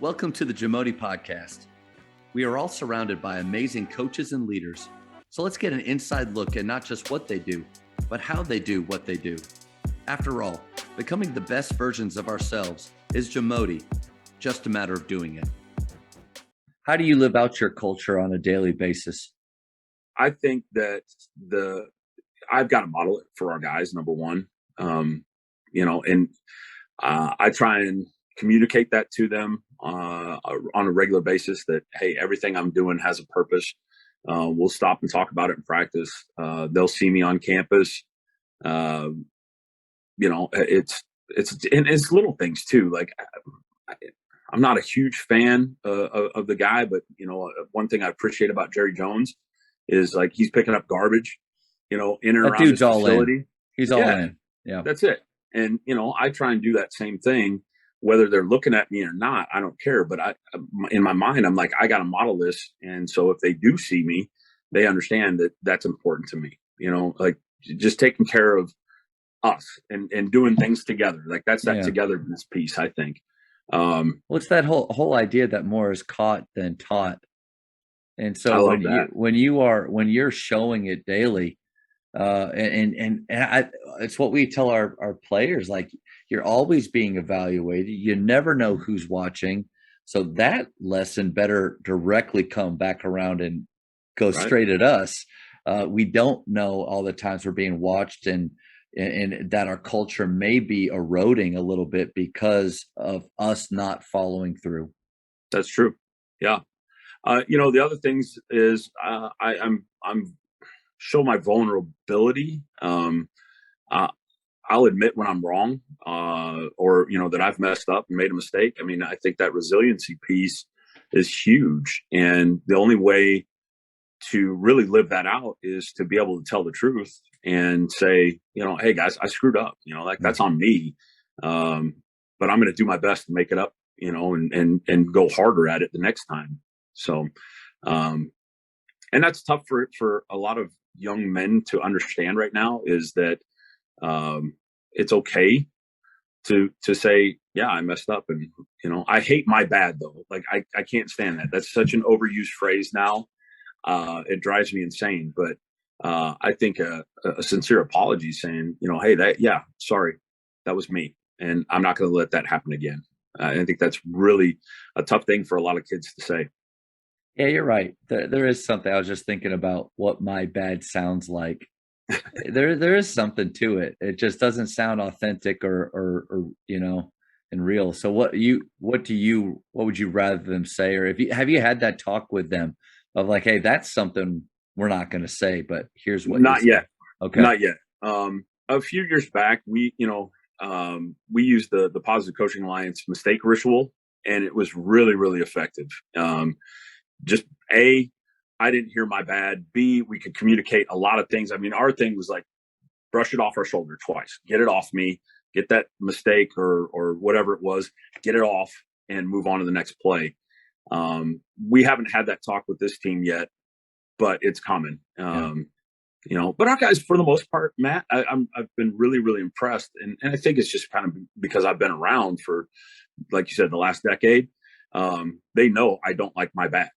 Welcome to the JAMODI podcast. We are all surrounded by amazing coaches and leaders. So let's get an inside look at not just what they do, but how they do what they do. After all, becoming the best versions of ourselves is JAMODI, just a matter of doing it. How do you live out your culture on a daily basis? I think that I've got to model it for our guys, number one. I try and communicate that to them on a regular basis that, hey, everything I'm doing has a purpose. We'll stop and talk about it in practice. They'll see me on campus. It's little things too. Like I'm not a huge fan of the guy, but one thing I appreciate about Jerry Jones is like he's picking up garbage, in and around his facility. He's all in. Yeah, that's it. And I try and do that same thing, whether they're looking at me or not. I don't care. But in my mind, I'm like, I got to model this, and so if they do see me, they understand that that's important to me. Like just taking care of us and doing things together. Like that's that togetherness piece, I think. It's that whole idea that more is caught than taught. And so when you're showing it daily, it's what we tell our players, like you're always being evaluated. You never know who's watching. So that lesson better directly come back around and go straight at us. We don't know all the times we're being watched and that our culture may be eroding a little bit because of us not following through. That's true. Yeah. The other things is I'm show my vulnerability. I'll admit when I'm wrong, or that I've messed up and made a mistake. I mean, I think that resiliency piece is huge, and the only way to really live that out is to be able to tell the truth and say, hey guys, I screwed up. That's on me, but I'm going to do my best to make it up. And go harder at it the next time. So, and that's tough for a lot of young men to understand right now, is that it's okay to say, yeah, I messed up. And, I hate my bad though. Like I can't stand that. That's such an overused phrase now. It drives me insane. But I think a sincere apology saying, hey, sorry, that was me. And I'm not going to let that happen again. I think that's really a tough thing for a lot of kids to say. Yeah, you're right. There is something. I was just thinking about what my bad sounds like. There is something to it. It just doesn't sound authentic or and real. So what would you rather them say? Or have you had that talk with them of like, hey, that's something we're not going to say, but here's what. Not yet. Okay. Not yet. A few years back, we used the Positive Coaching Alliance mistake ritual, and it was really, really effective. Just A, I didn't hear my bad. B, we could communicate a lot of things. I mean, our thing was like, brush it off our shoulder twice, get it off me, get that mistake or whatever it was, get it off and move on to the next play. We haven't had that talk with this team yet, but it's coming. But our guys, for the most part, Matt, I've been really, really impressed. And I think it's just kind of because I've been around for, like you said, the last decade. They know I don't like my bad.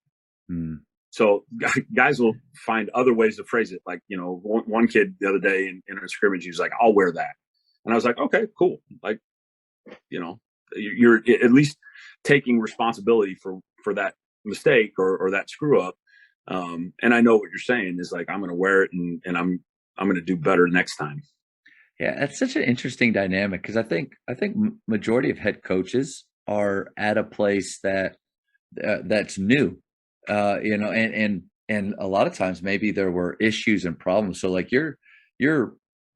So guys will find other ways to phrase it. Like, one kid the other day in a scrimmage, he was like, I'll wear that. And I was like, okay, cool. Like, you're at least taking responsibility for that mistake or that screw up. And I know what you're saying is like, I'm going to wear it and I'm going to do better next time. Yeah. That's such an interesting dynamic. Cause I think majority of head coaches are at a place that's new, and a lot of times maybe there were issues and problems. So like you're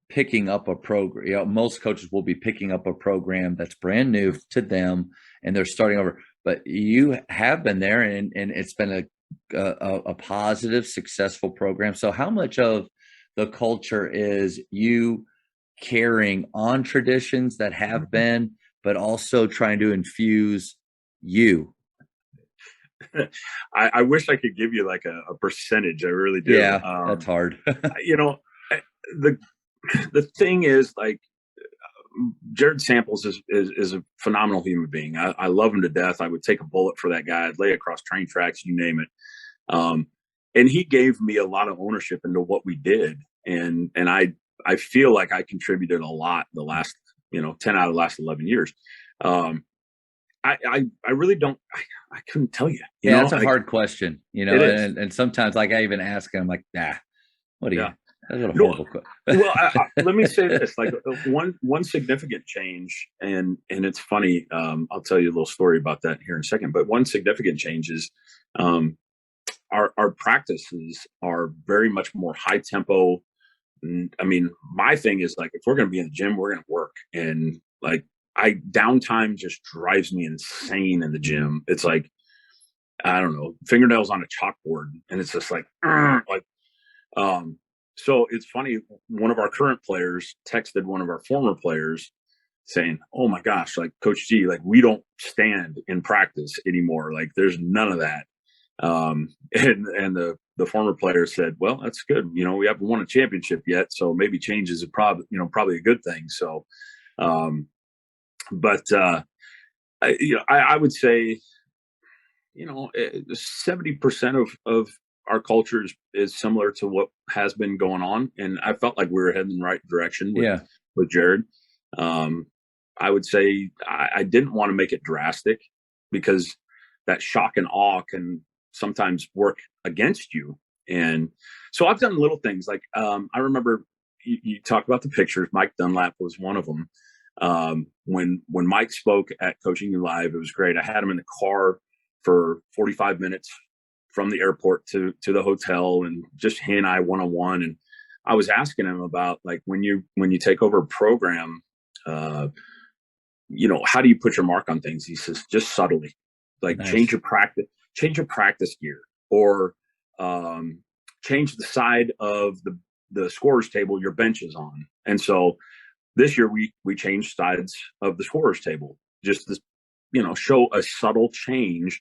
picking up a program, most coaches will be picking up a program that's brand new to them and they're starting over, but you have been there and it's been a positive, successful program. So how much of the culture is you carrying on traditions that have been, but also trying to infuse you? I wish I could give you like a percentage. I really do. Yeah, that's hard. The thing is, like, Jared Samples is a phenomenal human being. I love him to death. I would take a bullet for that guy. I'd lay across train tracks, you name it. And he gave me a lot of ownership into what we did, and I feel like I contributed a lot the last 10 out of the last 11 years. I really don't. I couldn't tell you. Yeah, that's a hard question. It is. And sometimes like I even ask him like, nah, what do you? Yeah. That's a horrible question. Well, let me say this: like one significant change, and it's funny. I'll tell you a little story about that here in a second. But one significant change is our practices are very much more high tempo. I mean, my thing is like if we're going to be in the gym, we're going to work, and like downtime just drives me insane in the gym. It's like I don't know, fingernails on a chalkboard, and it's just like. So it's funny, one of our current players texted one of our former players saying, "Oh my gosh, like Coach G, like we don't stand in practice anymore. Like there's none of that." And the former player said, "Well, that's good. We haven't won a championship yet, so maybe change is probably a good thing." So, I would say, 70% of our culture is similar to what has been going on, and I felt like we were heading in the right direction with Jared. I would say I didn't want to make it drastic because that shock and awe can sometimes work against you. And so I've done little things like I remember you talked about the pictures. Mike Dunlap was one of them. When Mike spoke at Coaching You Live, it was great. I had him in the car for 45 minutes from the airport to the hotel, and just he and I one-on-one. And I was asking him about like when you take over a program, how do you put your mark on things? He says, just subtly, like Nice. change your practice gear, or change the side of the scorer's table your bench is on. And so this year we changed sides of the scorer's table, just to show a subtle change,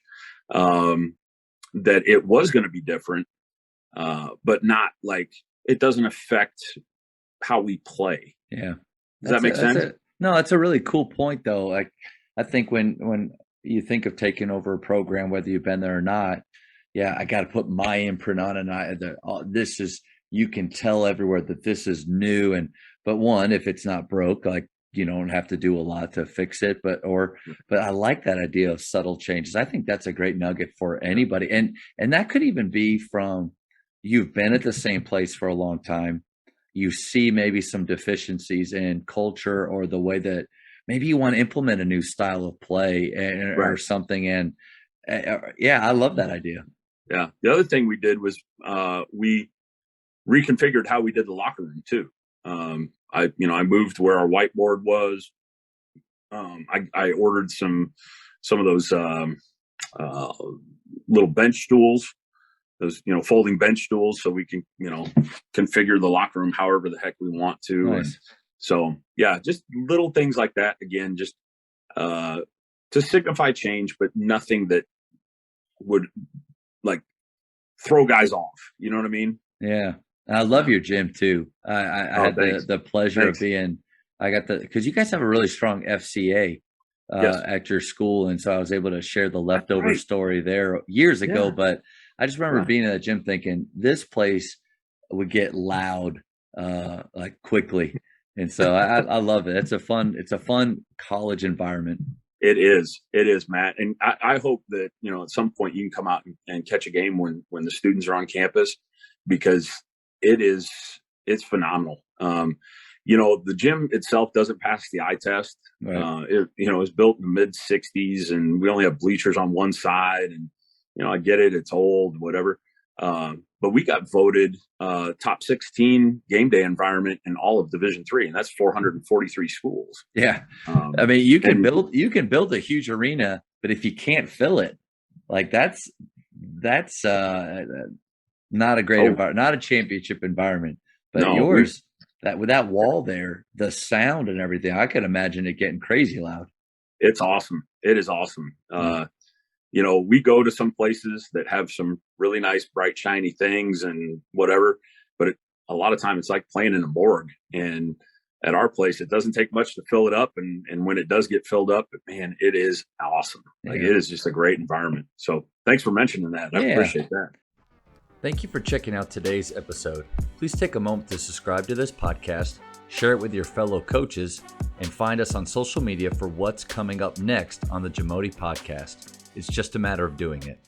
that it was going to be different, but not like it doesn't affect how we play. Yeah. Does that make sense? No, that's a really cool point though. Like I think when you think of taking over a program, whether you've been there or not, yeah, I got to put my imprint on it. You can tell everywhere that this is new. But one, if it's not broke, like you don't have to do a lot to fix it, but I like that idea of subtle changes. I think that's a great nugget for anybody. And that could even be from you've been at the same place for a long time. You see maybe some deficiencies in culture or the way that maybe you want to implement a new style of play or something. And I love that idea. Yeah. The other thing we did was we reconfigured how we did the locker room too. I moved where our whiteboard was. I ordered some of those little bench stools, those folding bench stools, so we can configure the locker room however the heck we want to. Nice. And so yeah, just little things like that. Again, just to signify change, but nothing that would like throw guys off. You know what I mean? Yeah. I love your gym too. I had the pleasure of being. Because you guys have a really strong FCA at your school, and so I was able to share the leftover story there years ago. But I just remember being in the gym thinking this place would get loud like quickly, and so I love it. It's a fun college environment. It is, Matt, and I hope that at some point you can come out and catch a game when the students are on campus, because it's phenomenal. The gym itself doesn't pass the eye test. Right. It was built in the mid '60s, and we only have bleachers on one side. And I get it; it's old, whatever. But we got voted top 16 game day environment in all of Division III, and that's 443 schools. Yeah, I mean, you can build a huge arena, but if you can't fill it, like that's not a great environment, not a championship environment. But yours, that with that wall there, the sound and everything, I could imagine it getting crazy loud. It's awesome. It is awesome. We go to some places that have some really nice, bright, shiny things and whatever, but a lot of time it's like playing in a morgue. And at our place, it doesn't take much to fill it up. And when it does get filled up, man, it is awesome. Like Yeah. it is just a great environment. So thanks for mentioning that. I Yeah. appreciate that. Thank you for checking out today's episode. Please take a moment to subscribe to this podcast, share it with your fellow coaches, and find us on social media for what's coming up next on the JAMODI podcast. It's just a matter of doing it.